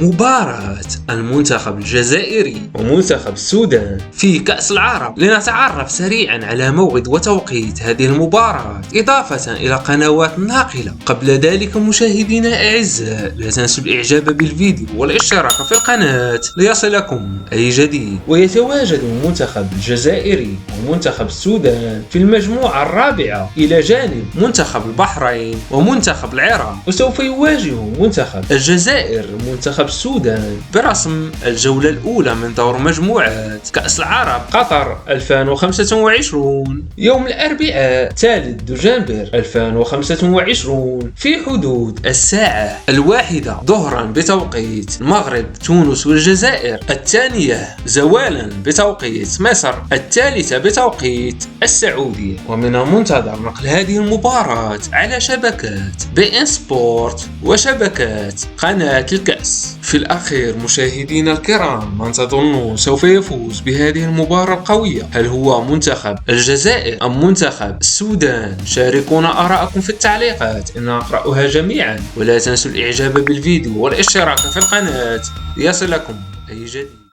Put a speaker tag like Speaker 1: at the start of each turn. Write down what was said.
Speaker 1: مباراة المنتخب الجزائري ومنتخب السودان في كأس العرب. لنتعرف سريعا على موعد وتوقيت هذه المباراة إضافة إلى قنوات ناقلة. قبل ذلك مشاهدينا الأعزاء، لا تنسوا الإعجاب بالفيديو والاشتراك في القناة ليصلكم أي جديد. ويتواجد المنتخب الجزائري ومنتخب السودان في المجموعة الرابعة إلى جانب منتخب البحرين ومنتخب العراق، وسوف يواجه منتخب الجزائر منتخب السودان برسم الجولة الأولى من دور مجموعات كأس العرب قطر 2025 يوم الأربعاء 3 دجنبر 2025 في حدود الساعة 1 ظهرا بتوقيت المغرب، تونس والجزائر، 2 زوالا بتوقيت مصر، 3 بتوقيت السعودية. ومن المنتظر نقل هذه المباراة على شبكات بي إن سبورت وشبكات قناة الكأس. في الأخير مشاهدينا الكرام، من تظنون سوف يفوز بهذه المباراة القوية؟ هل هو منتخب الجزائر أم منتخب السودان؟ شاركونا آراءكم في التعليقات، إن نقرأها جميعا. ولا تنسوا الإعجاب بالفيديو والاشتراك في القناة ليصلكم أي جديد.